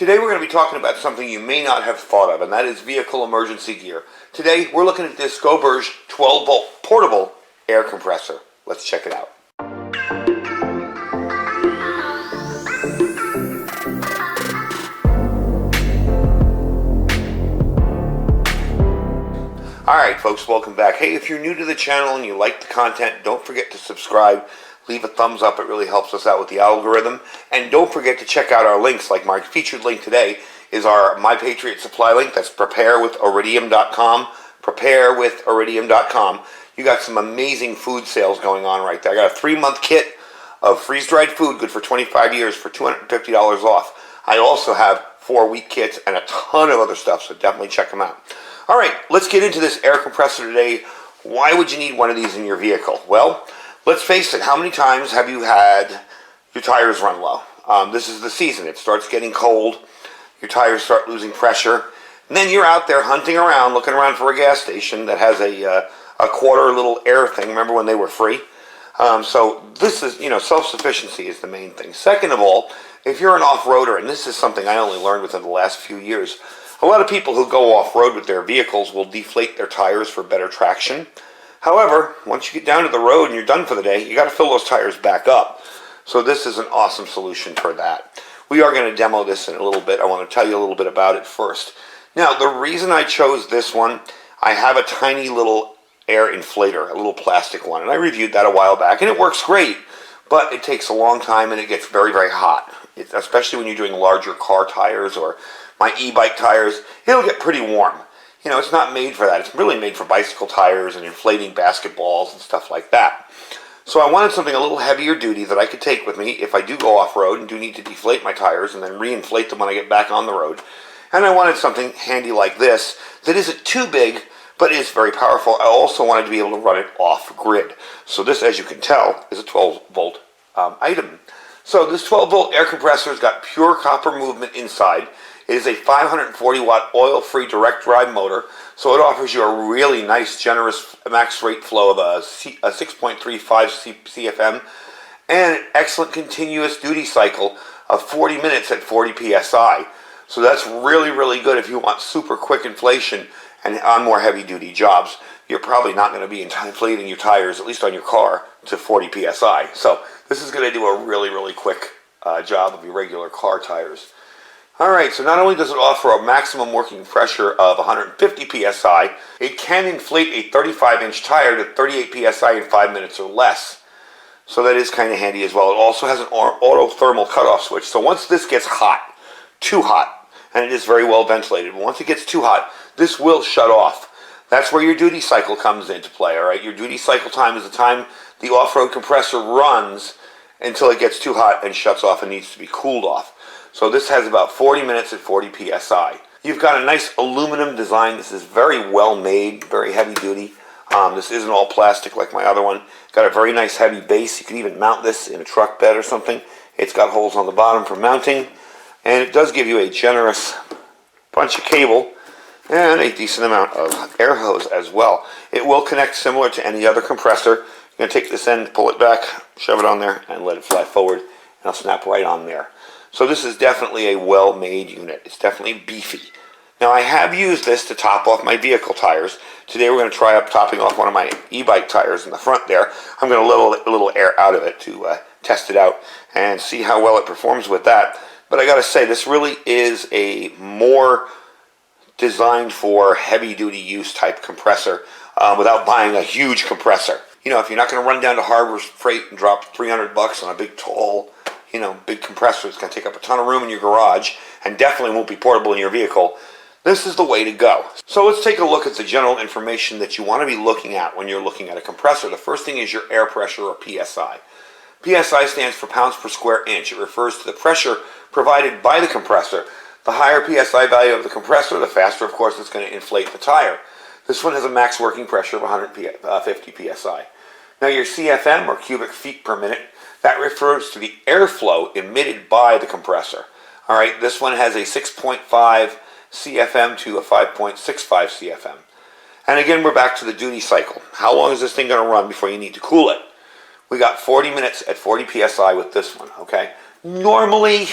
Today we're going to be talking about something you may not have thought of, and that is vehicle emergency gear. Today we're looking at this Gobege 12-volt portable air compressor. Let's check it out. Alright folks, welcome back. Hey, if you're new to the channel and you like the content, don't forget to subscribe. Leave a thumbs up, it really helps us out with the algorithm. And don't forget to check out our links, like my featured link today is our My Patriot Supply link. That's preparewithiridium.com. Preparewithiridium.com. You got some amazing food sales going on right there. I got a 3-month kit of freeze-dried food, good for 25 years for $250 off. I also have 4-week kits and a ton of other stuff, so definitely check them out. All right, let's get into this air compressor today. Why would you need one of these in your vehicle? Well, let's face it, how many times have you had your tires run low? This is the season. It starts getting cold. Your tires start losing pressure. And then you're out there hunting around, looking around for a gas station that has a quarter little air thing. Remember when they were free? So this is, self-sufficiency is the main thing. Second of all, if you're an off-roader, and this is something I only learned within the last few years, a lot of people who go off-road with their vehicles will deflate their tires for better traction. However, once you get down to the road and you're done for the day, you got to fill those tires back up. So this is an awesome solution for that. We are going to demo this in a little bit. I want to tell you a little bit about it first. Now, the reason I chose this one, I have a tiny little air inflator, a little plastic one, and I reviewed that a while back, and it works great, but it takes a long time and it gets very, very hot, especially when you're doing larger car tires or my e-bike tires. It'll get pretty warm. It's not made for that. It's really made for bicycle tires and inflating basketballs and stuff like that. So I wanted something a little heavier duty that I could take with me if I do go off-road and do need to deflate my tires and then re-inflate them when I get back on the road. And I wanted something handy like this that isn't too big, but is very powerful. I also wanted to be able to run it off-grid. So this, as you can tell, is a 12-volt item. So this 12-volt air compressor has got pure copper movement inside. It is a 540-watt oil-free direct drive motor, so it offers you a really nice, generous max rate flow of a 6.35 CFM and an excellent continuous duty cycle of 40 minutes at 40 PSI. So that's really, really good if you want super quick inflation and on more heavy-duty jobs. You're probably not going to be inflating your tires, at least on your car, to 40 PSI. So this is going to do a really, really quick job of your regular car tires. Alright, so not only does it offer a maximum working pressure of 150 PSI, it can inflate a 35-inch tire to 38 PSI in 5 minutes or less. So that is kind of handy as well. It also has an auto thermal cutoff switch. So once this gets hot, too hot, and it is very well ventilated, but once it gets too hot, this will shut off. That's where your duty cycle comes into play, alright? Your duty cycle time is the time the off-road compressor runs until it gets too hot and shuts off and needs to be cooled off. So this has about 40 minutes at 40 PSI. You've got a nice aluminum design. This is very well made, very heavy duty. This isn't all plastic like my other one. Got a very nice heavy base. You can even mount this in a truck bed or something. It's got holes on the bottom for mounting. And it does give you a generous bunch of cable and a decent amount of air hose as well. It will connect similar to any other compressor. You're going to take this end, pull it back, shove it on there, and let it fly forward. And it'll snap right on there. So this is definitely a well-made unit. It's definitely beefy. Now I have used this to top off my vehicle tires. Today we're going to try topping off one of my e-bike tires in the front there. I'm going to let a little air out of it to test it out and see how well it performs with that. But I got to say, this really is a more designed for heavy-duty use type compressor without buying a huge compressor. If you're not going to run down to Harbor Freight and drop $300 on a big, tall, big compressor, it's going to take up a ton of room in your garage and definitely won't be portable in your vehicle, this is the way to go. So let's take a look at the general information that you want to be looking at when you're looking at a compressor. The first thing is your air pressure, or PSI. PSI stands for pounds per square inch. It refers to the pressure provided by the compressor. The higher PSI value of the compressor, the faster, of course, it's going to inflate the tire. This one has a max working pressure of 150 PSI. Now your CFM, or cubic feet per minute, that refers to the airflow emitted by the compressor. Alright, this one has a 6.5 CFM to a 5.65 CFM. And again, we're back to the duty cycle. How long is this thing going to run before you need to cool it? We got 40 minutes at 40 PSI with this one, okay? Normally,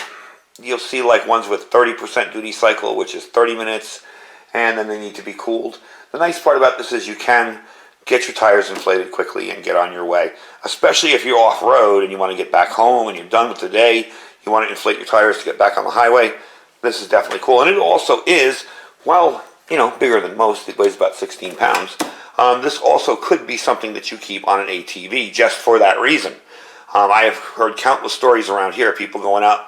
you'll see like ones with 30% duty cycle, which is 30 minutes, and then they need to be cooled. The nice part about this is you can get your tires inflated quickly and get on your way, especially if you're off-road and you want to get back home and you're done with the day, you want to inflate your tires to get back on the highway. This is definitely cool. And it also is, well, bigger than most. It weighs about 16 pounds. This also could be something that you keep on an ATV just for that reason. I have heard countless stories around here, people going out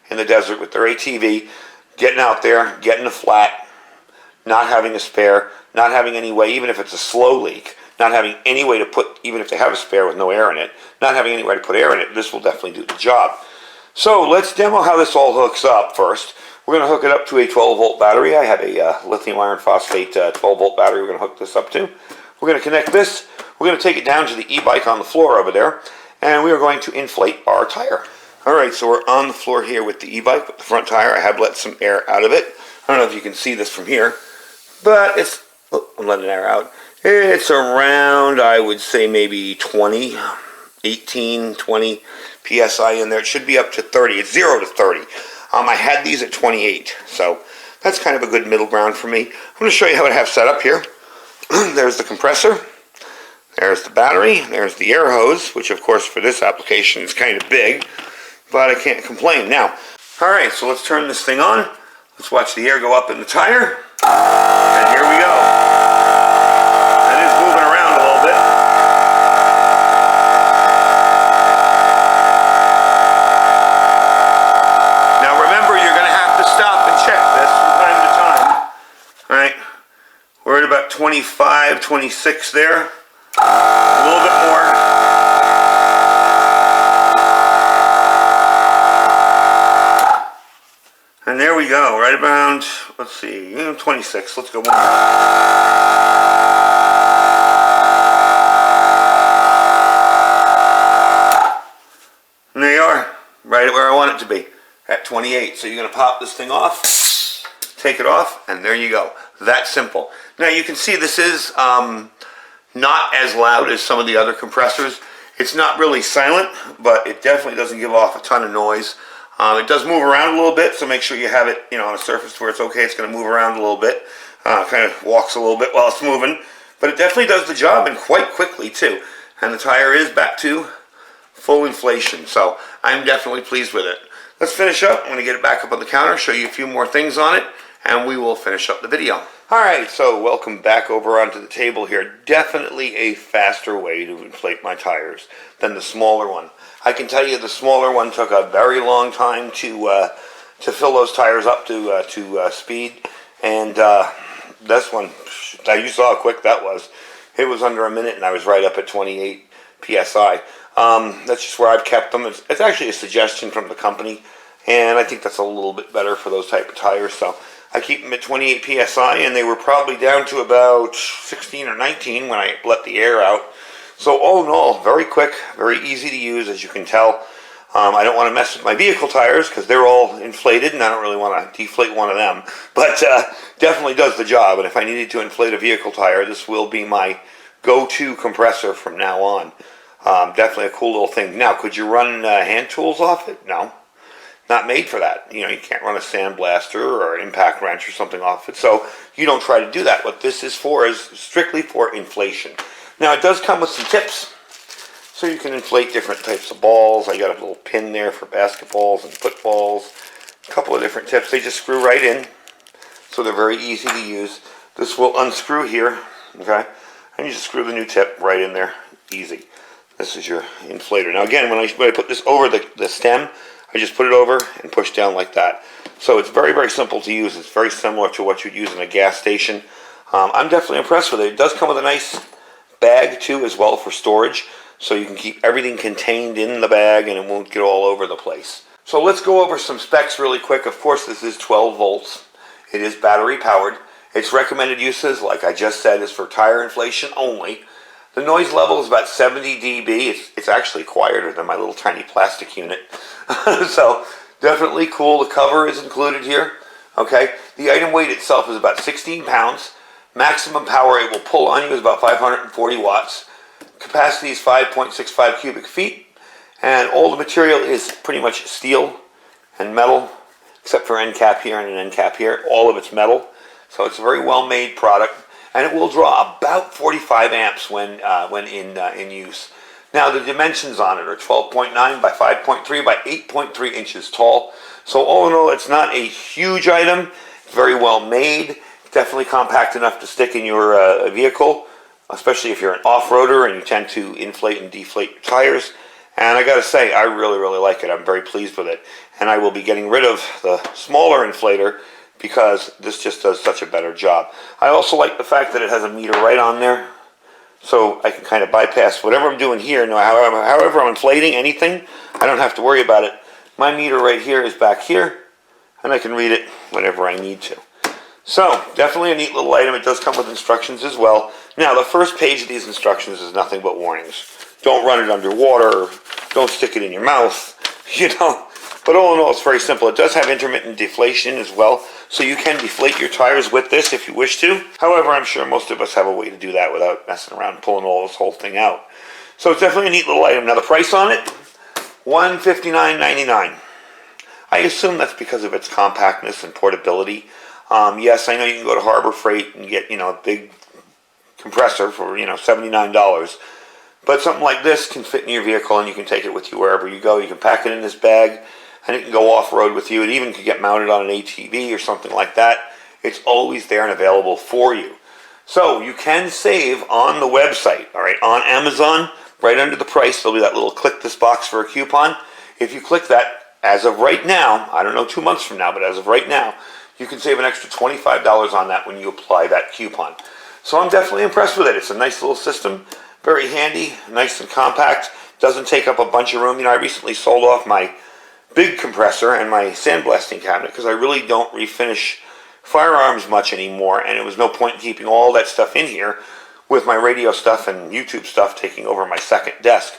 in the desert with their ATV, getting out there, getting a flat, not having a spare, not having any way, even if it's a slow leak, not having any way to put, even if they have a spare with no air in it, not having any way to put air in it, this will definitely do the job. So let's demo how this all hooks up first. We're going to hook it up to a 12-volt battery. I have a lithium iron phosphate 12-volt battery we're going to hook this up to. We're going to connect this. We're going to take it down to the e-bike on the floor over there, and we are going to inflate our tire. All right, so we're on the floor here with the e-bike, with the front tire. I have let some air out of it. I don't know if you can see this from here, but it's, I'm letting air out. It's around, I would say, maybe 20, 18, 20 PSI in there. It should be up to 30. It's 0 to 30. I had these at 28, so that's kind of a good middle ground for me. I'm going to show you how I have set up here. There's the compressor. There's the battery. There's the air hose, which, of course, for this application is kind of big, but I can't complain. Now, all right, so let's turn this thing on. Let's watch the air go up in the tire, and here we go. That is moving around a little bit. Now remember, you're going to have to stop and check this from time to time. All right, we're at about 25, 26 there. A little bit more. And there we go, right around, let's see, 26. Let's go one more. And there you are, right where I want it to be, at 28. So you're going to pop this thing off, take it off, and there you go. That simple. Now you can see this is not as loud as some of the other compressors. It's not really silent, but it definitely doesn't give off a ton of noise. It does move around a little bit, so make sure you have it, on a surface where it's okay. It's going to move around a little bit. Kind of walks a little bit while it's moving. But it definitely does the job, and quite quickly, too. And the tire is back to full inflation, so I'm definitely pleased with it. Let's finish up. I'm going to get it back up on the counter, show you a few more things on it, and we will finish up the video. Alright, so welcome back over onto the table here. Definitely a faster way to inflate my tires than the smaller one. I can tell you the smaller one took a very long time to fill those tires up to speed, and this one, you saw how quick that was. It was under a minute, and I was right up at 28 PSI. That's just where I've kept them. It's actually a suggestion from the company, and I think that's a little bit better for those type of tires. So I keep them at 28 PSI, and they were probably down to about 16 or 19 when I let the air out. So all in all, very quick, very easy to use, as you can tell. I don't want to mess with my vehicle tires because they're all inflated, and I don't really want to deflate one of them. But definitely does the job, and if I needed to inflate a vehicle tire, this will be my go-to compressor from now on. Definitely a cool little thing. Now, could you run hand tools off it? No. Not made for that. You can't run a sandblaster or an impact wrench or something off it, so you don't try to do that. What this is for is strictly for inflation. Now, it does come with some tips, so you can inflate different types of balls. I got a little pin there for basketballs and footballs. A couple of different tips. They just screw right in, so they're very easy to use. This will unscrew here, okay? And you just screw the new tip right in there. Easy. This is your inflator. Now, again, when I put this over the stem, I just put it over and push down like that. So it's very, very simple to use. It's very similar to what you'd use in a gas station. I'm definitely impressed with it. It does come with a nice bag too as well for storage, so you can keep everything contained in the bag and it won't get all over the place. So let's go over some specs really quick. Of course, this is 12 volts. It is battery powered. Its recommended uses, like I just said, is for tire inflation only. The noise level is about 70 dB. It's actually quieter than my little tiny plastic unit. So definitely cool. The cover is included here. Okay. The item weight itself is about 16 pounds. Maximum power it will pull on you is about 540 watts. Capacity is 5.65 cubic feet. And all the material is pretty much steel and metal except for end cap here and an end cap here. All of it's metal, so it's a very well-made product, and it will draw about 45 amps when in use. Now the dimensions on it are 12.9 by 5.3 by 8.3 inches tall. So all in all, it's not a huge item. It's very well made. Definitely compact enough to stick in your vehicle, especially if you're an off-roader and you tend to inflate and deflate your tires. And I gotta say, I really, really like it. I'm very pleased with it. And I will be getting rid of the smaller inflator because this just does such a better job. I also like the fact that it has a meter right on there, so I can kind of bypass whatever I'm doing here. However I'm inflating anything, I don't have to worry about it. My meter right here is back here, and I can read it whenever I need to. So, definitely a neat little item. It does come with instructions as well. Now, the first page of these instructions is nothing but warnings. Don't run it underwater. Don't stick it in your mouth. But all in all, it's very simple. It does have intermittent deflation as well, so you can deflate your tires with this if you wish to. However, I'm sure most of us have a way to do that without messing around and pulling this whole thing out. So it's definitely a neat little item. Now the price on it, $159.99. I assume that's because of its compactness and portability. Yes, I know you can go to Harbor Freight and get a big compressor for $79. But something like this can fit in your vehicle and you can take it with you wherever you go. You can pack it in this bag and it can go off-road with you. It even could get mounted on an ATV or something like that. It's always there and available for you. So you can save on the website, all right, on Amazon, right under the price. There'll be that little click this box for a coupon. If you click that, as of right now, I don't know 2 months from now, but as of right now, you can save an extra $25 on that when you apply that coupon. So I'm definitely impressed with it. It's a nice little system. Very handy, nice and compact, doesn't take up a bunch of room. I recently sold off my big compressor and my sandblasting cabinet because I really don't refinish firearms much anymore, and it was no point in keeping all that stuff in here with my radio stuff and YouTube stuff taking over my second desk.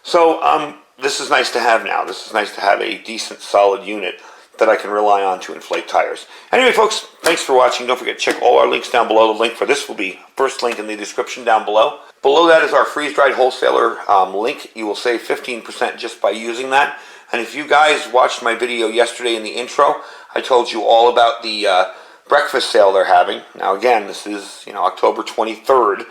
So this is nice to have now. This is nice to have a decent, solid unit that I can rely on to inflate tires. Anyway, folks, thanks for watching. Don't forget to check all our links down below. The link for this will be first link in the description down below. Below that is our freeze-dried wholesaler link. You will save 15% just by using that. And if you guys watched my video yesterday in the intro, I told you all about the breakfast sale they're having. Now again, this is October 23rd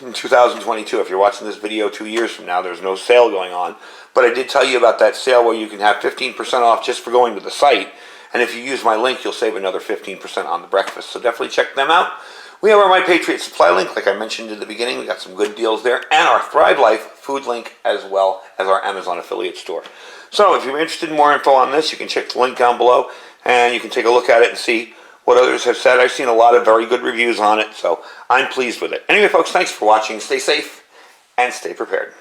in 2022. If you're watching this video 2 years from now, there's no sale going on. But I did tell you about that sale where you can have 15% off just for going to the site. And if you use my link, you'll save another 15% on the breakfast. So definitely check them out. We have our My Patriot Supply link, like I mentioned in the beginning. We got some good deals there. And our Thrive Life food link, as well as our Amazon affiliate store. So if you're interested in more info on this, you can check the link down below. And you can take a look at it and see what others have said. I've seen a lot of very good reviews on it, so I'm pleased with it. Anyway, folks, thanks for watching. Stay safe and stay prepared.